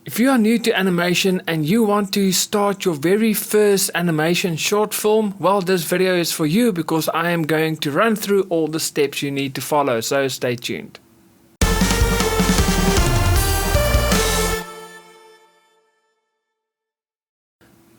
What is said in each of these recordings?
If you are new to animation and you want to start your very first animation short film, well, this video is for you because I am going to run through all the steps you need to follow, so stay tuned.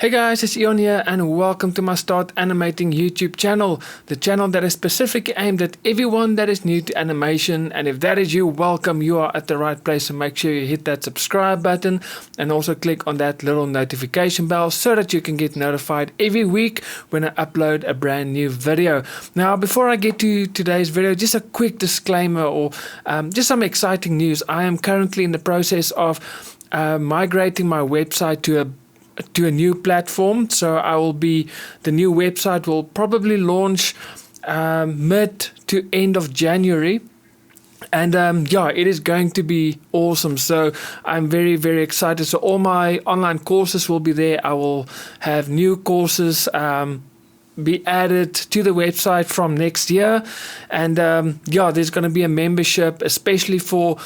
Hey guys, it's Ion here and welcome to my Start Animating YouTube channel, the channel that is specifically aimed at everyone that is new to animation. And if that is you, welcome, you are at the right place. So make sure you hit that subscribe button and also click on that little notification bell so that you can get notified every week when I upload a brand new video. Now, before I get to today's video, just a quick disclaimer or just some exciting news. I am currently in the process of migrating my website to a new platform. So the new website will probably launch mid to end of January. And yeah, it is going to be awesome. So I'm very, very excited. So all my online courses will be there. I will have new courses be added to the website from next year. And yeah, there's going to be a membership, especially for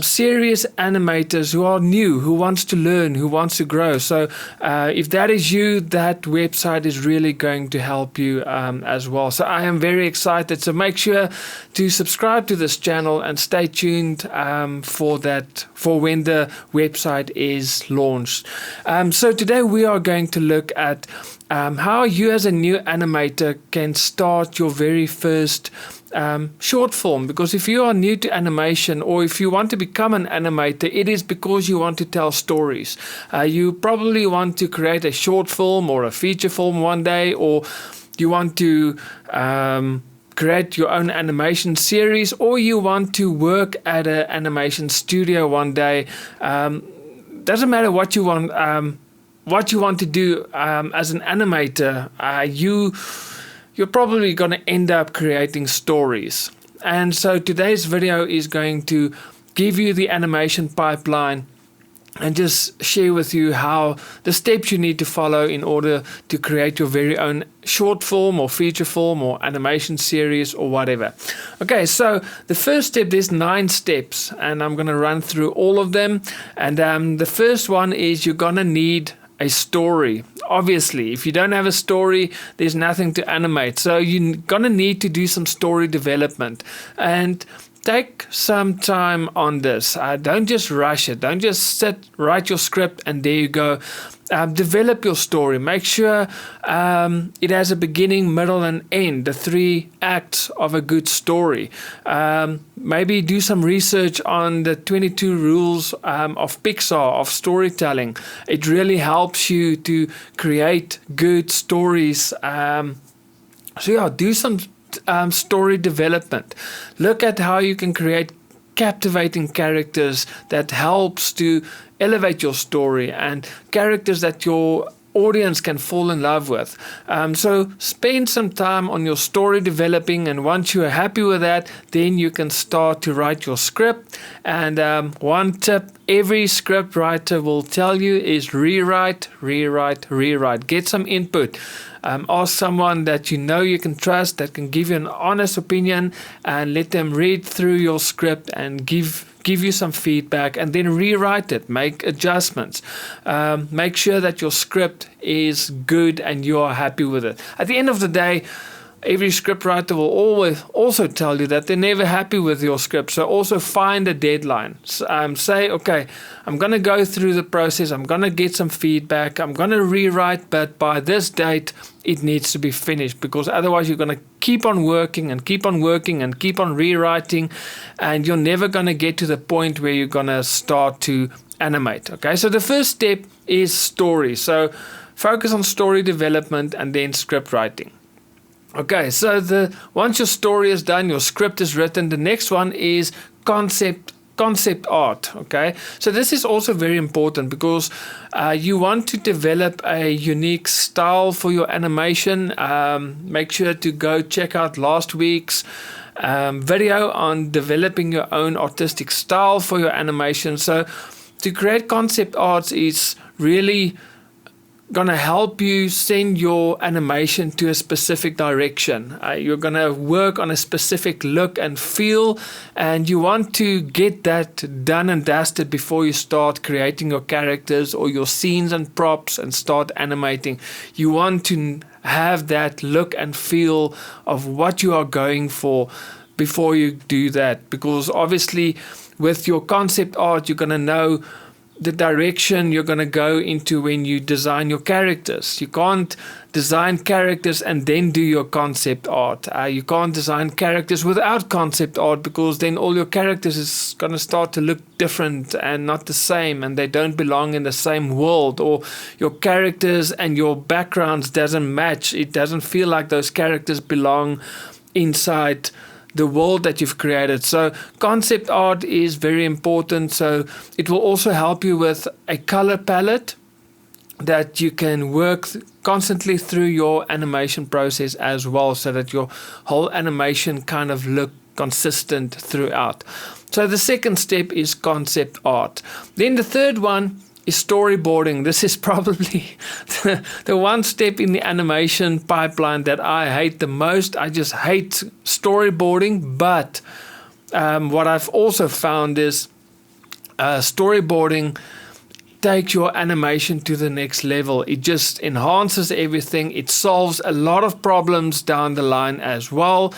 serious animators who are new, who wants to learn, who wants to grow. So if that is you, that website is really going to help you as well. So I am very excited. So make sure to subscribe to this channel and stay tuned for when the website is launched. So today we are going to look at how you as a new animator can start your very first short film. Because if you are new to animation or if you want to become an animator, it is because you want to tell stories. You probably want to create a short film or a feature film one day, or you want to create your own animation series, or you want to work at an animation studio one day. Doesn't matter what you want. What you want to do as an animator, you're probably going to end up creating stories. And so today's video is going to give you the animation pipeline and just share with you how the steps you need to follow in order to create your very own short film or feature film or animation series or whatever. Okay, so the first step, there's 9 steps and I'm going to run through all of them. And the first one is you're going to need a story. Obviously, if you don't have a story, there's nothing to animate. So you're gonna need to do some story development and take some time on this. Don't just rush it. Don't just write your script and there you go. Develop your story. Make sure it has a beginning, middle, and end, the 3 acts of a good story. Maybe do some research on the 22 rules of Pixar, of storytelling. It really helps you to create good stories. So yeah, do some story development. Look at how you can create captivating characters that helps to elevate your story and characters that your audience can fall in love with. So spend some time on your story developing, and once you are happy with that, then you can start to write your script. And one tip every script writer will tell you is rewrite. Get some input. Ask someone that you know you can trust, that can give you an honest opinion, and let them read through your script and give you some feedback, and then rewrite it, make adjustments. Make sure that your script is good and you are happy with it. At the end of the day, every scriptwriter will always also tell you that they're never happy with your script. So also find a deadline. Say, okay, I'm going to go through the process. I'm going to get some feedback. I'm going to rewrite, but by this date, it needs to be finished, because otherwise you're going to keep on working and keep on working and keep on rewriting, and you're never going to get to the point where you're going to start to animate. Okay, so the first step is story. So focus on story development and then script writing. Okay, so once your story is done, your script is written, the next one is concept art. Okay, so this is also very important because you want to develop a unique style for your animation. Make sure to go check out last week's video on developing your own artistic style for your animation. So to create concept arts is really gonna help you send your animation to a specific direction. You're gonna work on a specific look and feel, and you want to get that done and dusted before you start creating your characters or your scenes and props and start animating. You want to have that look and feel of what you are going for before you do that, because obviously with your concept art you're gonna know the direction you're going to go into when you design your characters. You can't design characters and then do your concept art. You can't design characters without concept art, because then all your characters is going to start to look different and not the same, and they don't belong in the same world, or your characters and your backgrounds doesn't match. It doesn't feel like those characters belong inside the world that you've created. So concept art is very important. So it will also help you with a color palette that you can work constantly through your animation process as well, so that your whole animation kind of look consistent throughout. So the second step is concept art. Then the third one is storyboarding. This is probably the one step in the animation pipeline that I hate the most. I just hate storyboarding, but what I've also found is storyboarding takes your animation to the next level. It just enhances everything. It solves a lot of problems down the line as well.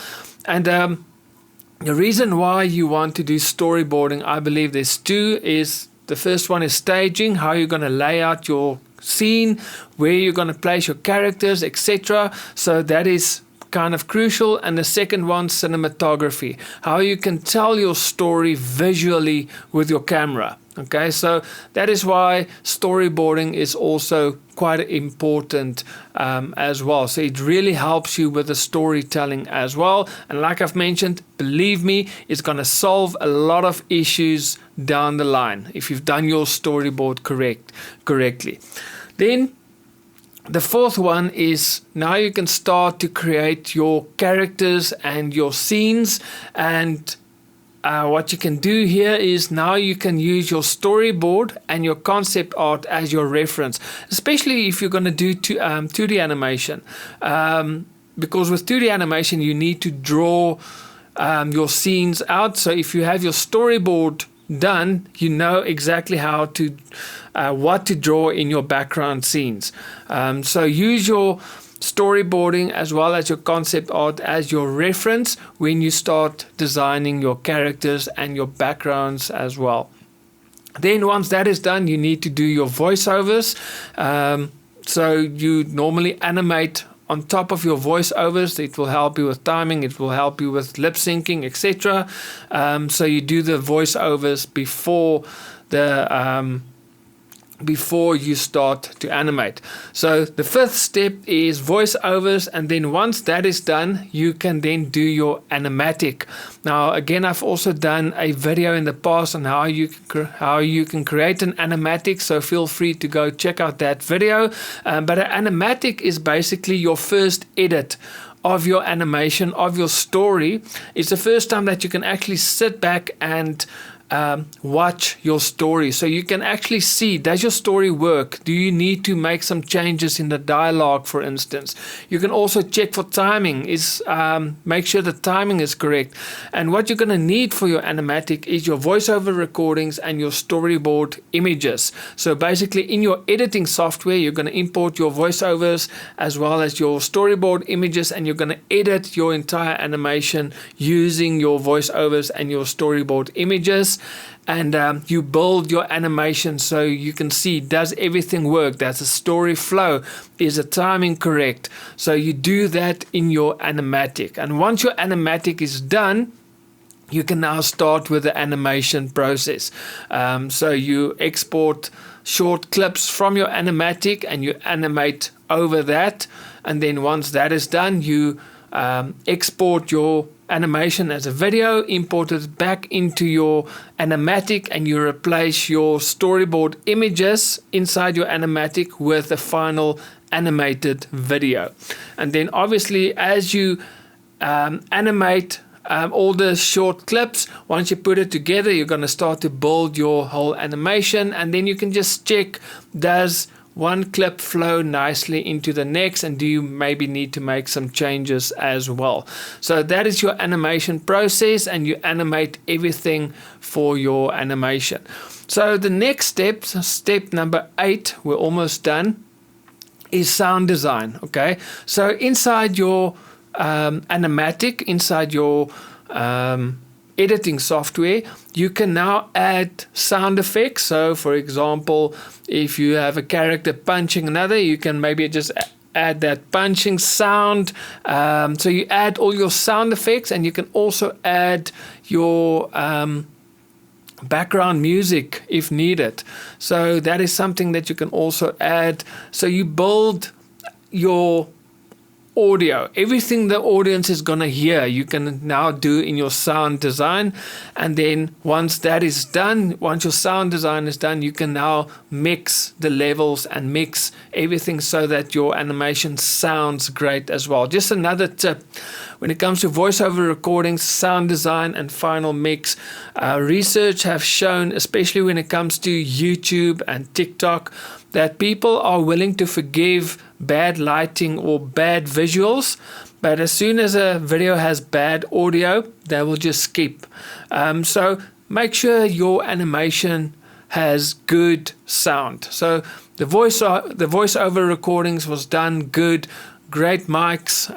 And the reason why you want to do storyboarding, I believe there's two, is the first one is staging, how you're going to lay out your scene, where you're going to place your characters, etc. So that is kind of crucial. And the second one, cinematography, how you can tell your story visually with your camera. Okay, so that is why storyboarding is also quite important as well. So it really helps you with the storytelling as well. And like I've mentioned, believe me, it's going to solve a lot of issues down the line if you've done your storyboard correctly. Then the fourth one is now you can start to create your characters and your scenes. And what you can do here is now you can use your storyboard and your concept art as your reference, especially if you're going to do 2D animation. Because with 2D animation, you need to draw your scenes out. So if you have your storyboard done, you know exactly how to what to draw in your background scenes. So use your storyboarding as well as your concept art as your reference when you start designing your characters and your backgrounds as well. Then once that is done, you need to do your voiceovers. So you normally animate on top of your voiceovers. It will help you with timing, it will help you with lip syncing, etc. So you do the voiceovers before you start to animate. So the fifth step is voiceovers, and then once that is done, you can then do your animatic. Now again, I've also done a video in the past on how you can create an animatic, so feel free to go check out that video. But an animatic is basically your first edit of your animation, of your story. It's the first time that you can actually sit back and watch your story, so you can actually see, does your story work? Do you need to make some changes in the dialogue, for instance? You can also check for timing, make sure the timing is correct. And what you're going to need for your animatic is your voiceover recordings and your storyboard images. So basically in your editing software, you're going to import your voiceovers as well as your storyboard images, and you're going to edit your entire animation using your voiceovers and your storyboard images. And you build your animation so you can see, does everything work? Does the story flow? Is the timing correct? So you do that in your animatic. And once your animatic is done, you can now start with the animation process. So you export short clips from your animatic and you animate over that. And then once that is done, you export your animation as a video, import it back into your animatic, and you replace your storyboard images inside your animatic with a final animated video. And then obviously as you animate all the short clips, once you put it together, you're going to start to build your whole animation, and then you can just check, does one clip flow nicely into the next, and do you maybe need to make some changes as well? So that is your animation process, and you animate everything for your animation. So the next step number 8, we're almost done, is sound design. Okay, so inside your Animatic, inside your editing software, you can now add sound effects. So for example, if you have a character punching another, you can maybe just add that punching sound. So you add all your sound effects, and you can also add your background music if needed. So that is something that you can also add. So you build your audio, everything the audience is going to hear, you can now do in your sound design. And then once that is done, once your sound design is done, you can now mix the levels and mix everything so that your animation sounds great as well. Just another tip when it comes to voiceover recordings, sound design and final mix, research have shown, especially when it comes to YouTube and TikTok, that people are willing to forgive bad lighting or bad visuals, but as soon as a video has bad audio, they will just skip. So make sure your animation has good sound. So the voiceover recordings was done good, great mics,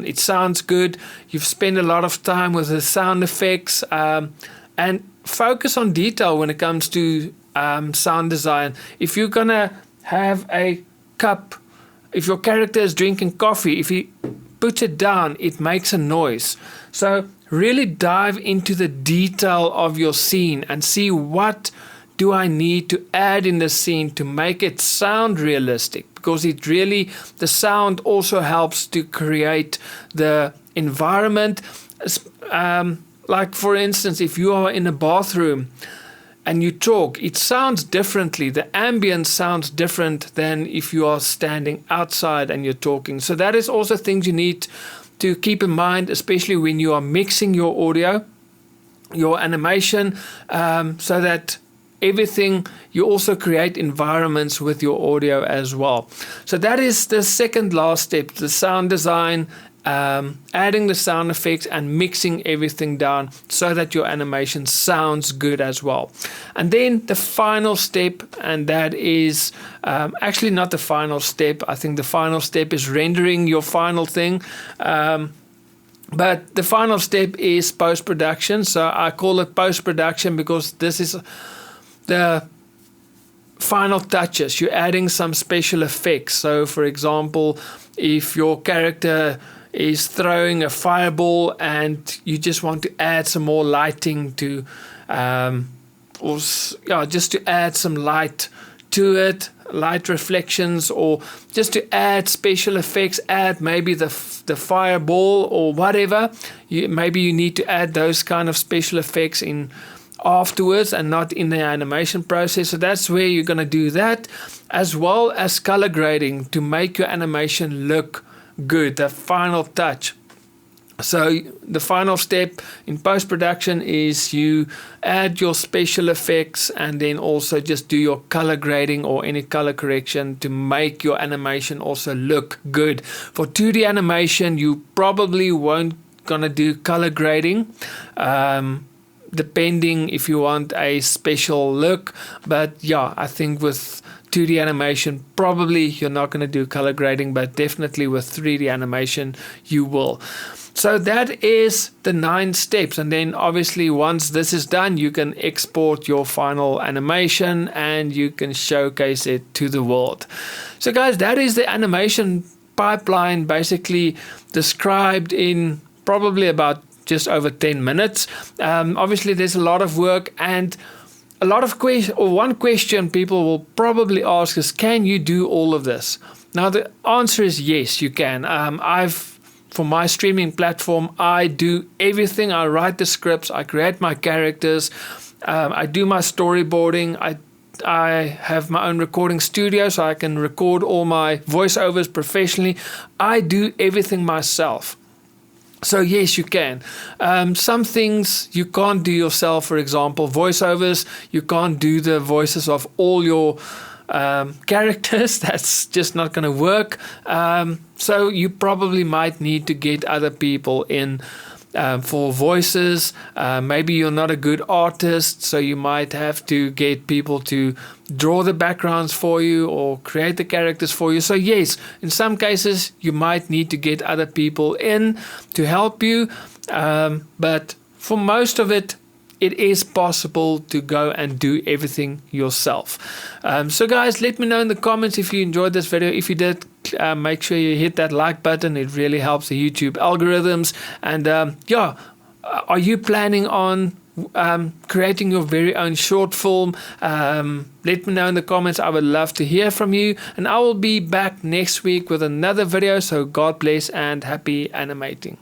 it sounds good. You've spent a lot of time with the sound effects, and focus on detail when it comes to sound design. If you're gonna have a cup, if your character is drinking coffee, if he puts it down, it makes a noise. So really dive into the detail of your scene and see what do I need to add in the scene to make it sound realistic, because it really, the sound also helps to create the environment. Like for instance, if you are in a bathroom and you talk, it sounds differently. The ambience sounds different than if you are standing outside and you're talking. So that is also things you need to keep in mind, especially when you are mixing your audio, your animation, so that everything, you also create environments with your audio as well. So that is the second last step, the sound design, adding the sound effects and mixing everything down so that your animation sounds good as well. And then the final step, and that is actually not the final step. I think the final step is rendering your final thing. But the final step is post-production. So I call it post-production because this is the final touches. You're adding some special effects. So for example, if your character is throwing a fireball and you just want to add some more lighting to, just to add some light to it, light reflections, or just to add special effects, add maybe the fireball or whatever. Maybe you need to add those kind of special effects in afterwards and not in the animation process. So that's where you're going to do that, as well as color grading to make your animation look good, the final touch. So the final step in post-production is you add your special effects and then also just do your color grading or any color correction to make your animation also look good. For 2D animation, you probably won't gonna do color grading, depending if you want a special look. But yeah, I think with 2D animation, probably you're not going to do color grading, but definitely with 3D animation, you will. So that is the 9 steps. And then obviously once this is done, you can export your final animation and you can showcase it to the world. So guys, that is the animation pipeline basically described in probably about just over 10 minutes. Obviously there's a lot of work, and a lot of one question people will probably ask is, can you do all of this? Now the answer is yes, you can. For my streaming platform, I do everything. I write the scripts, I create my characters, I do my storyboarding, I have my own recording studio so I can record all my voiceovers professionally. I do everything myself. So yes, you can. Some things you can't do yourself. For example, voiceovers, you can't do the voices of all your characters. That's just not going to work. So you probably might need to get other people in for voices. Maybe you're not a good artist, so you might have to get people to draw the backgrounds for you or create the characters for you. So yes, in some cases you might need to get other people in to help you, but for most of it, it is possible to go and do everything yourself. So guys, let me know in the comments if you enjoyed this video. If you did, make sure you hit that like button. It really helps the YouTube algorithms. And yeah, are you planning on creating your very own short film? Let me know in the comments. I would love to hear from you. And I will be back next week with another video. So God bless and happy animating.